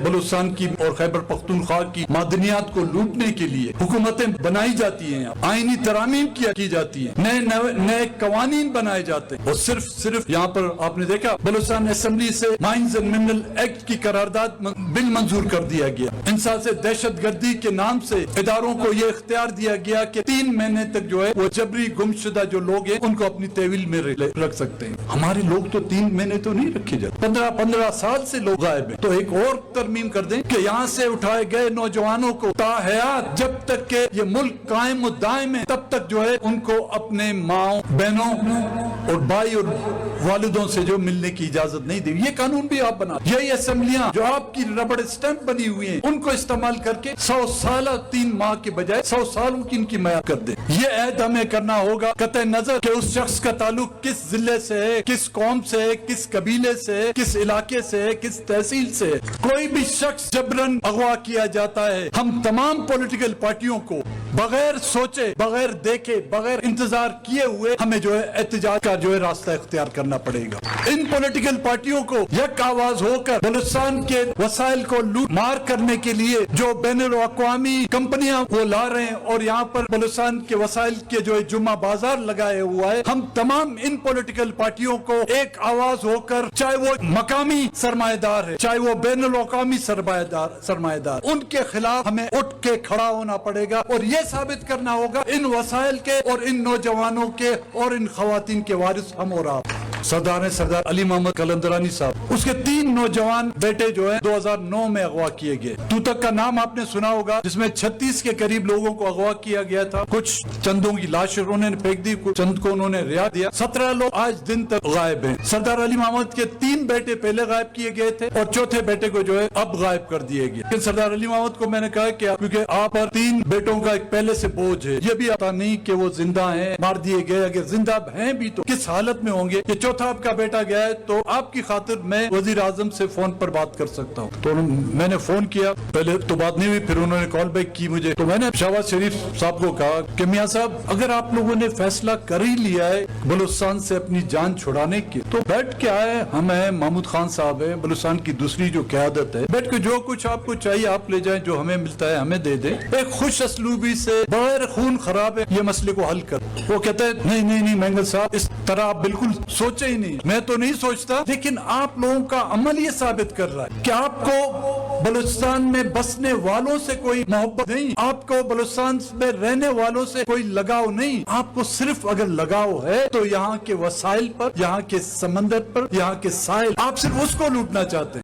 بلوچستان کی اور خیبر پختونخوا کی معدنیات کو لوٹنے کے لیے حکومتیں بنائی جاتی ہیں، آئینی ترامیم کی جاتی ہیں، نئے قوانین بنائے جاتے ہیں، اور صرف یہاں پر آپ نے دیکھا بلوچستان اسمبلی سے مائنز اینڈ منرل ایکٹ کی قرارداد بل منظور کر دیا گیا۔ انسان سے دہشت گردی کے نام سے اداروں کو یہ اختیار دیا گیا کہ 3 مہینے تک جو ہے وہ جبری گمشدہ جو لوگ ہیں ان کو اپنی تحویل میں رکھ سکتے ہیں۔ ہمارے لوگ تو 3 مہینے تو نہیں رکھے جاتے، 15 سال سے لوگ غائب ہیں۔ تو ایک اور ترمیم کر دیں کہ یہاں سے اٹھائے گئے نوجوانوں کو تا حیات جب تک کہ یہ ملک قائم و دائم ہے تب تک جو ہے ان کو اپنے ماؤں بہنوں اور بھائی اور والدوں سے جو ملنے کی اجازت نہیں دی۔ یہ قانون بھی آپ بنا، یہی اسمبلیاں جو آپ کی ربڑ اسٹمپ بنی ہوئی ہیں ان کو استعمال کر کے 100 سالہ 3 ماہ کے بجائے 100 سالوں کی ان کی میعاد کر دیں۔ یہ عہد ہمیں کرنا ہوگا قطع نظر کہ اس شخص کا تعلق کس ضلع سے ہے، کس قوم سے ہے، کس قبیلے سے ہے، کس علاقے سے ہے، کس تحصیل سے ہے۔ کوئی بھی شخص جبرن اغوا کیا جاتا ہے، ہم تمام پولیٹیکل پارٹیوں کو بغیر سوچے، بغیر دیکھے، بغیر انتظار کیے ہوئے ہمیں جو ہے احتجاج کا جو ہے راستہ اختیار کرنا پڑے گا۔ ان پولیٹیکل پارٹیوں کو یک آواز ہو کر بلوچستان کے وسائل کو لوٹ مار کرنے کے لیے جو بین الاقوامی کمپنیاں وہ لا رہے ہیں اور یہاں پر بلوچستان کے وسائل کے جو ہے جمعہ بازار لگائے ہوا ہے، ہم تمام ان پولیٹیکل پارٹیوں کو ایک آواز ہو کر، چاہے وہ مقامی سرمایہ دار ہے، چاہے وہ بین الاقوامی سرمایہ دار، ان کے خلاف ہمیں اٹھ کے کھڑا ہونا پڑے گا اور یہ ثابت کرنا ہوگا ان وسائل کے اور ان نوجوانوں کے اور ان خواتین کے وارث ہم اور آپ۔ سردار علی محمد قلندرانی صاحب، اس کے 3 نوجوان بیٹے جو ہیں 2009 میں اغوا کیے گئے۔ توتک کا نام آپ نے سنا ہوگا، جس میں 36 کے قریب لوگوں کو اغوا کیا گیا تھا۔ کچھ چندوں کی لاش انہوں نے پھینک دی، چند کو انہوں نے رہا دیا۔ 17 لوگ آج دن تک غائب ہیں۔ سردار علی محمد کے 3 بیٹے پہلے غائب کیے گئے تھے اور چوتھے بیٹے کو جو ہے اب غائب کر دیے گئے۔ لیکن سردار علی محمد کو میں نے کہا کہ کیونکہ آپ پر 3 بیٹوں کا ایک پہلے سے بوجھ ہے، یہ بھی پتا نہیں کہ وہ زندہ ہیں، مار دیے گئے، اگر زندہ ہیں بھی تو کس حالت میں ہوں گے۔ یہ چوتھا آپ کا بیٹا گیا ہے تو آپ کی خاطر میں وزیر اعظم سے فون پر بات کر سکتا ہوں۔ تو میں نے فون کیا، پہلے تو بات نہیں ہوئی، پھر انہوں نے کال بیک کی مجھے، تو میں نے شہباز شریف صاحب کو کہا کہ میاں صاحب اگر آپ لوگوں نے فیصلہ کر ہی لیا ہے بلوچستان سے اپنی جان چھڑانے کی تو بیٹھ کے آئے، ہم ہیں، محمود خان صاحب ہیں، بلوچستان کی دوسری جو قیادت ہے، بیٹھ کے جو کچھ آپ کو چاہیے آپ لے جائیں، جو ہمیں ملتا ہے ہمیں دے دیں، ایک خوش اسلوبی سے بغیر خون خراب ہے یہ مسئلے کو حل کر۔ وہ کہتے ہیں نہیں مینگل صاحب اس طرح آپ بالکل سوچے ہی نہیں، میں تو نہیں سوچتا، لیکن آپ لوگوں کا عمل یہ ثابت کر رہا ہے کہ آپ کو بلوچستان میں بسنے والوں سے کوئی محبت نہیں، آپ کو بلوچستان میں رہنے والوں سے کوئی لگاؤ نہیں، آپ کو صرف اگر لگاؤ ہے تو یہاں کے وسائل پر، یہاں کے سمندر پر، یہاں کے ساحل، آپ صرف اس کو لوٹنا چاہتے ہیں۔